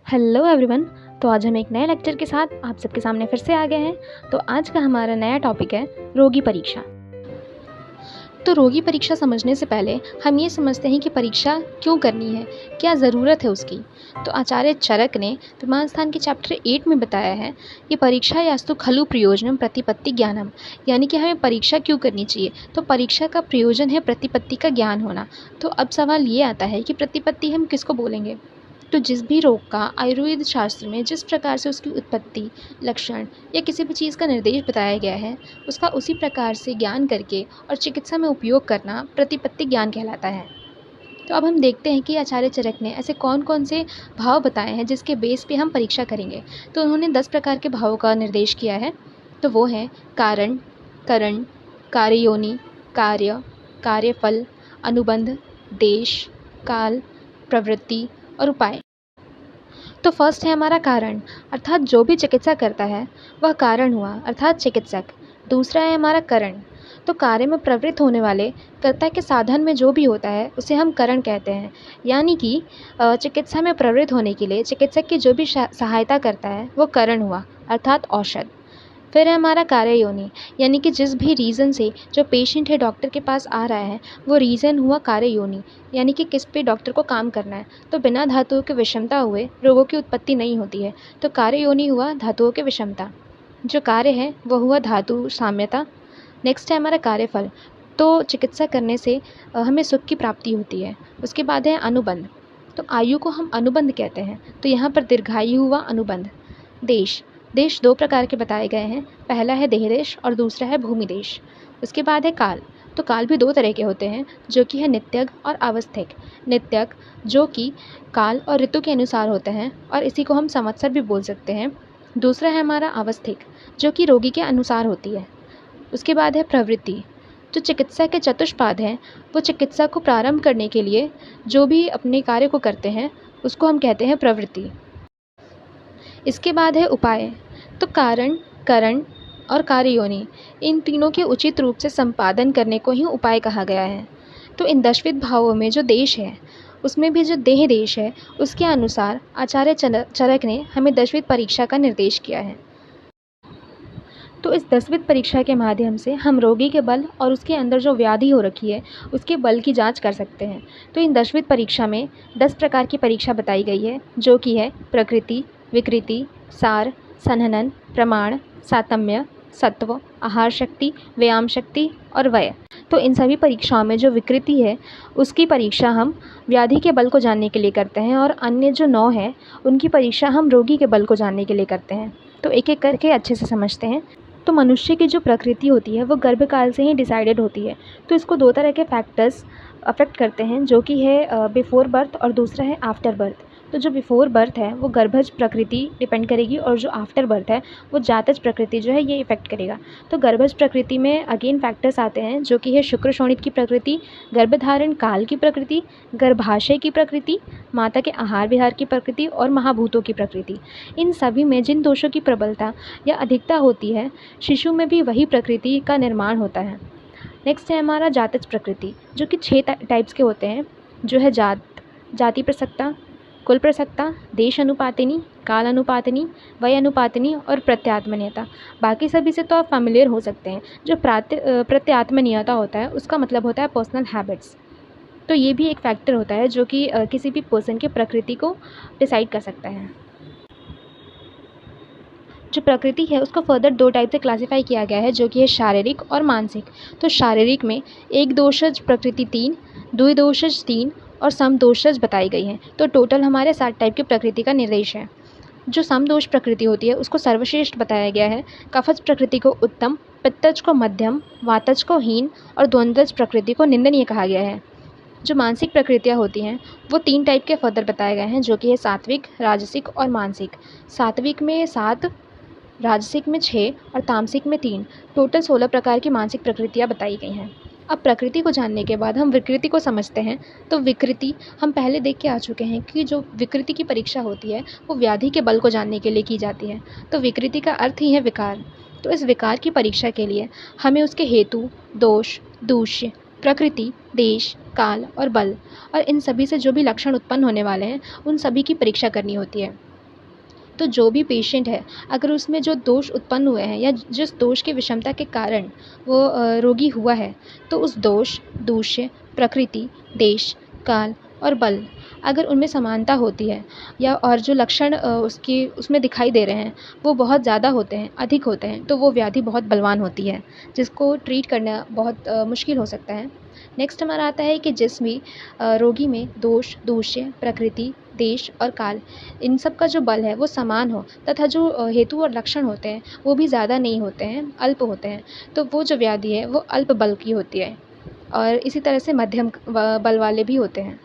Hello everyone. तो आज हम एक नए लेक्चर के साथ आप सबके सामने फिर से आ गए हैं। तो आज का हमारा नया टॉपिक है रोगी परीक्षा। तो रोगी परीक्षा समझने से पहले हम ये समझते हैं कि परीक्षा क्यों करनी है, क्या ज़रूरत है उसकी। तो आचार्य चरक ने विमान स्थान के चैप्टर 8 में बताया है कि परीक्षा यास्तु खलु प्रयोजनम प्रतिपत्ति ज्ञानम, यानी कि हमें परीक्षा क्यों करनी चाहिए। तो परीक्षा का प्रयोजन है प्रतिपत्ति का ज्ञान होना। तो अब सवाल ये आता है कि प्रतिपत्ति हम किसको बोलेंगे। तो जिस भी रोग का आयुर्वेद शास्त्र में जिस प्रकार से उसकी उत्पत्ति, लक्षण या किसी भी चीज़ का निर्देश बताया गया है, उसका उसी प्रकार से ज्ञान करके और चिकित्सा में उपयोग करना प्रतिपत्ति ज्ञान कहलाता है। तो अब हम देखते हैं कि आचार्य चरक ने ऐसे कौन कौन से भाव बताए हैं जिसके बेस पे हम परीक्षा करेंगे। तो उन्होंने 10 प्रकार के भावों का निर्देश किया है। तो वो है कारण, करण, कार्ययोनि, कार्य, कार्यफल, अनुबंध, देश, काल, प्रवृत्ति और उपाय। तो फर्स्ट है हमारा कारण, अर्थात जो भी चिकित्सा करता है वह कारण हुआ, अर्थात चिकित्सक। दूसरा है हमारा करण, तो कार्य में प्रवृत्त होने वाले कर्ता के साधन में जो भी होता है उसे हम करण कहते हैं। यानी कि चिकित्सा में प्रवृत्त होने के लिए चिकित्सक की जो भी सहायता करता है वो करण हुआ, अर्थात औषध। फिर है हमारा कार्ययोनि, यानी कि जिस भी रीज़न से जो पेशेंट है डॉक्टर के पास आ रहा है वो रीज़न हुआ कार्ययोनि, यानी कि किस पे डॉक्टर को काम करना है। तो बिना धातुओं की विषमता हुए रोगों की उत्पत्ति नहीं होती है। तो कार्ययोनि हुआ धातुओं की विषमता, जो कार्य है वह हुआ धातु साम्यता। नेक्स्ट है हमारा कार्यफल, तो चिकित्सा करने से हमें सुख की प्राप्ति होती है। उसके बाद है अनुबंध, तो आयु को हम अनुबंध कहते हैं। तो यहाँ पर दीर्घायु हुआ अनुबंध। देश, देश 2 प्रकार के बताए गए हैं, पहला है देह देश और दूसरा है भूमि देश। उसके बाद है काल, तो काल भी 2 तरह के होते हैं, जो कि है नित्यक और आवस्थिक। नित्यक जो कि काल और ऋतु के अनुसार होते हैं और इसी को हम संवत्सर भी बोल सकते हैं। दूसरा है हमारा आवस्थिक, जो कि रोगी के अनुसार होती है। उसके बाद है प्रवृत्ति, जो चिकित्सा के चतुष्पाद हैं, वो चिकित्सा को प्रारंभ करने के लिए जो भी अपने कार्य को करते हैं उसको हम कहते हैं प्रवृत्ति। इसके बाद है उपाय, तो कारण, करण और कार्ययोनि, इन तीनों के उचित रूप से संपादन करने को ही उपाय कहा गया है। तो इन दशविध भावों में जो देश है उसमें भी जो देह देश है उसके अनुसार आचार्य चरक ने हमें दशविध परीक्षा का निर्देश किया है। तो इस 10विध परीक्षा के माध्यम से हम रोगी के बल और उसके अंदर जो व्याधि हो रखी है उसके बल की जांच कर सकते हैं। तो इन 10विध परीक्षा में 10 प्रकार की परीक्षा बताई गई है, जो कि है प्रकृति, विकृति, सार, संहनन, प्रमाण, सातम्य, सत्व, आहार शक्ति, व्यायाम शक्ति और वय। तो इन सभी परीक्षाओं में जो विकृति है उसकी परीक्षा हम व्याधि के बल को जानने के लिए करते हैं और अन्य जो 9 है उनकी परीक्षा हम रोगी के बल को जानने के लिए करते हैं। तो एक एक करके अच्छे से समझते हैं। तो मनुष्य की जो प्रकृति होती है वो गर्भकाल से ही डिसाइडेड होती है। तो इसको 2 तरह के फैक्टर्स अफेक्ट करते हैं, जो कि है बिफोर बर्थ और दूसरा है आफ्टर बर्थ। तो जो बिफोर बर्थ है वो गर्भज प्रकृति डिपेंड करेगी और जो आफ्टर बर्थ है वो जातज प्रकृति जो है ये इफेक्ट करेगा। तो गर्भज प्रकृति में अगेन फैक्टर्स आते हैं, जो कि है शुक्र शोणित की प्रकृति, गर्भधारण काल की प्रकृति, गर्भाशय की प्रकृति, माता के आहार विहार की प्रकृति और महाभूतों की प्रकृति। इन सभी में जिन दोषों की प्रबलता या अधिकता होती है शिशु में भी वही प्रकृति का निर्माण होता है। नेक्स्ट है हमारा जातज प्रकृति, जो कि 6 टाइप्स के होते हैं, जो है जाति प्रसक्ता, कुल प्रसक्ता, देश अनुपातिनी, काल अनुपातिनी, वय अनुपातिनी और प्रत्यात्मनीयता। बाकी सभी से तो आप फैमिलियर हो सकते हैं। जो प्रत्यात्मनीयता होता है उसका मतलब होता है पर्सनल हैबिट्स। तो ये भी एक फैक्टर होता है जो कि किसी भी पर्सन की प्रकृति को डिसाइड कर सकता है। जो प्रकृति है उसको फर्दर 2 टाइप से क्लासिफाई किया गया है, जो कि है शारीरिक और मानसिक। तो शारीरिक में एक दोषज प्रकृति 3, द्विदोषज 3 और समदोषज बताई गई हैं। तो टोटल हमारे 7 टाइप की प्रकृति का निर्देश है। जो समदोष प्रकृति होती है उसको सर्वश्रेष्ठ बताया गया है, कफज प्रकृति को उत्तम, पित्तज को मध्यम, वातज को हीन और द्वंद्वज प्रकृति को निंदनीय कहा गया है। जो मानसिक प्रकृतियाँ होती हैं वो 3 टाइप के फर्दर बताए गए हैं, जो कि है सात्विक, राजसिक और मानसिक। सात्विक में 7, राजसिक में 6 और तामसिक में 3, टोटल 16 प्रकार की मानसिक प्रकृतियाँ बताई गई हैं। अब प्रकृति को जानने के बाद हम विकृति को समझते हैं। तो विकृति हम पहले देख के आ चुके हैं कि जो विकृति की परीक्षा होती है वो व्याधि के बल को जानने के लिए की जाती है। तो विकृति का अर्थ ही है विकार। तो इस विकार की परीक्षा के लिए हमें उसके हेतु, दोष, दूष्य, प्रकृति, देश, काल और बल और इन सभी से जो भी लक्षण उत्पन्न होने वाले हैं उन सभी की परीक्षा करनी होती है। तो जो भी पेशेंट है, अगर उसमें जो दोष उत्पन्न हुए हैं या जिस दोष की विषमता के कारण वो रोगी हुआ है, तो उस दोष, दूष्य, प्रकृति, देश, काल और बल, अगर उनमें समानता होती है या और जो लक्षण उसकी उसमें दिखाई दे रहे हैं वो बहुत ज़्यादा होते हैं, अधिक होते हैं, तो वो व्याधि बहुत बलवान होती है, जिसको ट्रीट करना बहुत मुश्किल हो सकता है। नेक्स्ट हमारा आता है कि जिस भी रोगी में दोष, दूष्य, प्रकृति, देश और काल, इन सब का जो बल है वो समान हो तथा जो हेतु और लक्षण होते हैं वो भी ज़्यादा नहीं होते हैं, अल्प होते हैं, तो वो जो व्याधि है वो अल्प बल की होती है और इसी तरह से मध्यम बल वाले भी होते हैं।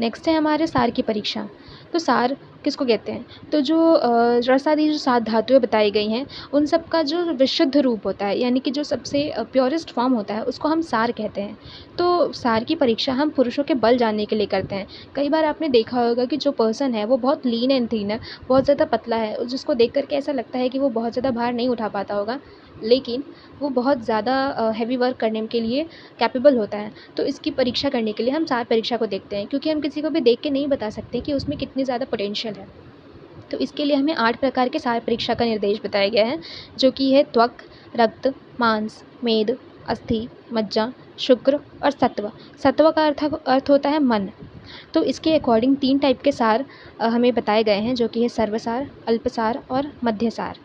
नेक्स्ट है हमारे सार की परीक्षा। तो सार किसको कहते हैं? तो जो रसादी जो 7 धातुएँ बताई गई हैं, उन सब का जो विशुद्ध रूप होता है, यानी कि जो सबसे प्योरेस्ट फॉर्म होता है, उसको हम सार कहते हैं। तो सार की परीक्षा हम पुरुषों के बल जानने के लिए करते हैं। कई बार आपने देखा होगा कि जो पर्सन है वो बहुत लीन एंड थिन है, बहुत ज़्यादा पतला है, जिसको देख कर के ऐसा लगता है कि वो बहुत ज़्यादा भार नहीं उठा पाता होगा, लेकिन वो बहुत ज़्यादा हेवी वर्क करने के लिए कैपेबल होता है। तो इसकी परीक्षा करने के लिए हम सार परीक्षा को देखते हैं, क्योंकि हम किसी को भी देख के नहीं बता सकते कि उसमें कितनी ज़्यादा पोटेंशियल है। तो इसके लिए हमें 8 प्रकार के सार परीक्षा का निर्देश बताया गया है, जो कि है त्वक, रक्त, मांस, मेद, अस्थि, मज्जा, शुक्र और सत्व। सत्व का अर्थ होता है मन। तो इसके अकॉर्डिंग 3 टाइप के सार हमें बताए गए हैं, जो कि है सर्वसार, अल्पसार और मध्यसार।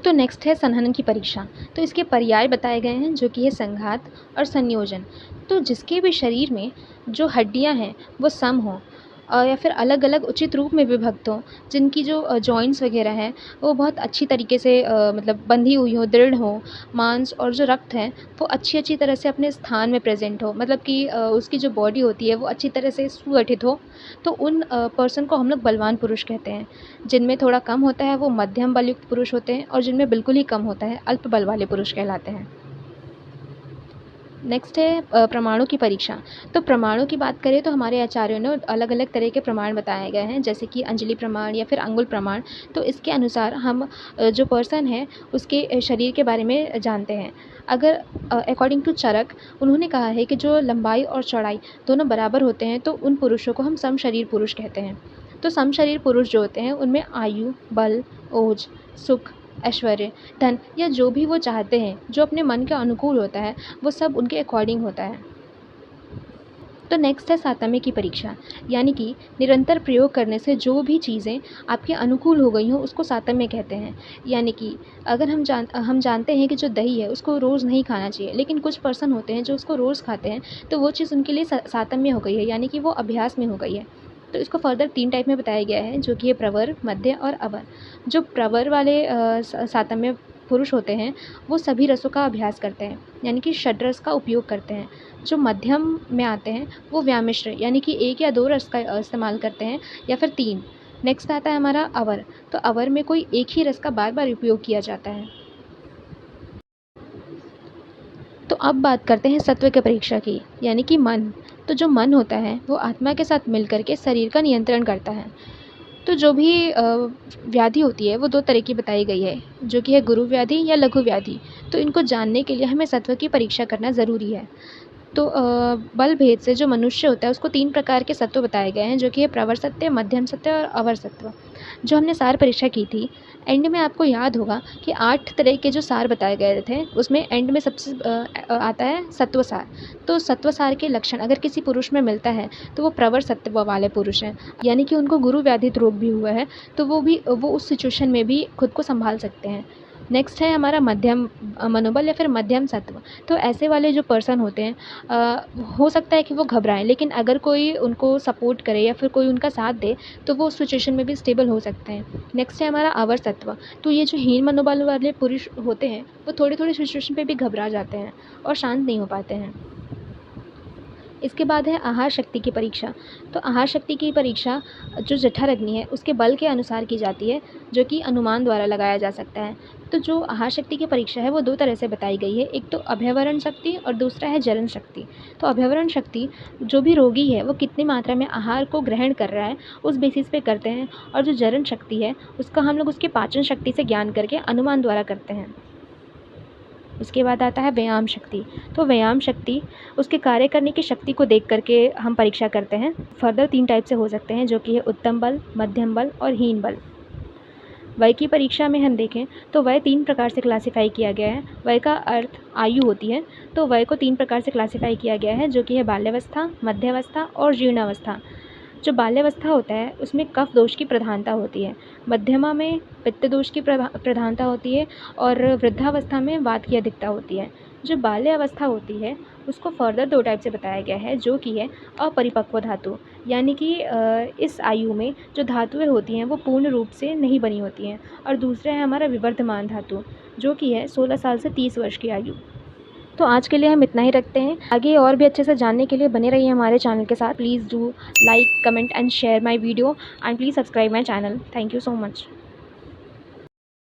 तो नेक्स्ट है संहनन की परीक्षा। तो इसके पर्याय बताए गए हैं, जो कि है संघात और संयोजन। तो जिसके भी शरीर में जो हड्डियां हैं वो सम हो या फिर अलग अलग उचित रूप में विभक्त हो, जिनकी जो जॉइंट्स वगैरह हैं वो बहुत अच्छी तरीके से मतलब बंधी हुई हो, दृढ़ हो, मांस और जो रक्त है वो अच्छी अच्छी तरह से अपने स्थान में प्रेजेंट हो, मतलब कि उसकी जो बॉडी होती है वो अच्छी तरह से सुगठित हो, तो उन पर्सन को हम लोग बलवान पुरुष कहते हैं। जिनमें थोड़ा कम होता है वो मध्यम बलयुक्त पुरुष होते हैं और जिनमें बिल्कुल ही कम होता है अल्प बल वाले पुरुष कहलाते हैं। नेक्स्ट है प्रमाणों की परीक्षा। तो प्रमाणों की बात करें तो हमारे आचार्यों ने अलग अलग तरह के प्रमाण बताए गए हैं, जैसे कि अंजलि प्रमाण या फिर अंगुल प्रमाण। तो इसके अनुसार हम जो पर्सन है उसके शरीर के बारे में जानते हैं। अगर अकॉर्डिंग टू चरक उन्होंने कहा है कि जो लंबाई और चौड़ाई दोनों बराबर होते हैं तो उन पुरुषों को हम समशरीर पुरुष कहते हैं। तो समशरीर पुरुष जो होते हैं उनमें आयु, बल, ओज, सुख, ऐश्वर्य, धन या जो भी वो चाहते हैं, जो अपने मन के अनुकूल होता है, वो सब उनके अकॉर्डिंग होता है। तो नेक्स्ट है सातम्य की परीक्षा, यानी कि निरंतर प्रयोग करने से जो भी चीज़ें आपके अनुकूल हो गई हों उसको सातम्य कहते हैं। यानी कि अगर हम जानते हैं कि जो दही है उसको रोज़ नहीं खाना चाहिए, लेकिन कुछ पर्सन होते हैं जो उसको रोज़ खाते हैं, तो वो चीज़ उनके लिए सातम्य हो गई है, यानी कि वो अभ्यास में हो गई है। तो इसको फर्दर 3 टाइप में बताया गया है, जो कि है प्रवर, मध्य और अवर। जो प्रवर वाले सातम्य पुरुष होते हैं वो सभी रसों का अभ्यास करते हैं, यानी कि षड्रस का उपयोग करते हैं। जो मध्यम में आते हैं वो व्यामिश्र, यानी कि 1 या 2 रस का इस्तेमाल करते हैं या फिर 3। नेक्स्ट आता है हमारा अवर। तो अवर में कोई एक ही रस का बार बार उपयोग किया जाता है। तो अब बात करते हैं सत्व की परीक्षा की, यानी कि मन। तो जो मन होता है वो आत्मा के साथ मिलकर के शरीर का नियंत्रण करता है। तो जो भी व्याधि होती है वो 2 तरह की बताई गई है, जो कि है गुरु व्याधि या लघु व्याधि। तो इनको जानने के लिए हमें सत्व की परीक्षा करना ज़रूरी है। तो बल भेद से जो मनुष्य होता है उसको 3 प्रकार के सत्व बताए गए हैं, जो कि है प्रवर सत्व, मध्यम सत्व और अवर सत्व। जो हमने सार परीक्षा की थी, एंड में आपको याद होगा कि 8 तरह के जो सार बताए गए थे उसमें एंड में सबसे आता है सत्वसार। तो सत्वसार के लक्षण अगर किसी पुरुष में मिलता है तो वो प्रवर सत्व वाले पुरुष हैं, यानी कि उनको गुरु व्याधित रोग भी हुआ है, तो वो उस सिचुएशन में भी खुद को संभाल सकते हैं। नेक्स्ट है हमारा मध्यम मनोबल या फिर मध्यम सत्व। तो ऐसे वाले जो पर्सन होते हैं हो सकता है कि वो घबराएं, लेकिन अगर कोई उनको सपोर्ट करे या फिर कोई उनका साथ दे तो वो उस सिचुएशन में भी स्टेबल हो सकते हैं। नेक्स्ट है हमारा अवर सत्व। तो ये जो हीन मनोबल वाले पुरुष होते हैं वो थोड़ी थोड़ी सिचुएशन पे भी घबरा जाते हैं और शांत नहीं हो पाते हैं। इसके बाद है आहार शक्ति की परीक्षा। तो आहार शक्ति की परीक्षा जो जठराग्नि है उसके बल के अनुसार की जाती है, जो कि अनुमान द्वारा लगाया जा सकता है। तो जो आहार शक्ति की परीक्षा है वो 2 तरह से बताई गई है, एक तो अभ्यवरण शक्ति और दूसरा है जरण शक्ति। तो अभ्यवरण शक्ति जो भी रोगी है वो कितनी मात्रा में आहार को ग्रहण कर रहा है उस बेसिस पे करते हैं, और जो जरण शक्ति है उसका हम लोग उसके पाचन शक्ति से ज्ञान करके अनुमान द्वारा करते हैं। उसके बाद आता है व्यायाम शक्ति। तो व्यायाम शक्ति उसके कार्य करने की शक्ति को देख करके हम परीक्षा करते हैं। फर्दर 3 टाइप से हो सकते हैं, जो कि है उत्तम बल, मध्यम बल और हीन बल। वय की परीक्षा में हम देखें तो वय 3 प्रकार से क्लासिफाई किया गया है। वय का अर्थ आयु होती है, तो वय को 3 प्रकार से क्लासिफाई किया गया है, जो कि है बाल्यावस्था, मध्यावस्था और जीर्णावस्था। जो बाल्यावस्था होता है उसमें कफ दोष की प्रधानता होती है, मध्यमा में पित्त दोष की प्रधानता होती है और वृद्धावस्था में वात की अधिकता होती है। जो बाल्यावस्था होती है उसको फर्दर 2 टाइप से बताया गया है, जो कि है अपरिपक्व धातु, यानी कि इस आयु में जो धातुएं होती हैं वो पूर्ण रूप से नहीं बनी होती हैं, और दूसरा है हमारा विवर्धमान धातु, जो कि है 16 साल से 30 वर्ष की आयु। तो आज के लिए हम इतना ही रखते हैं। आगे और भी अच्छे से जानने के लिए बने रहिए हमारे चैनल के साथ। Please do like, comment and share my video and please subscribe my channel. Thank you so much.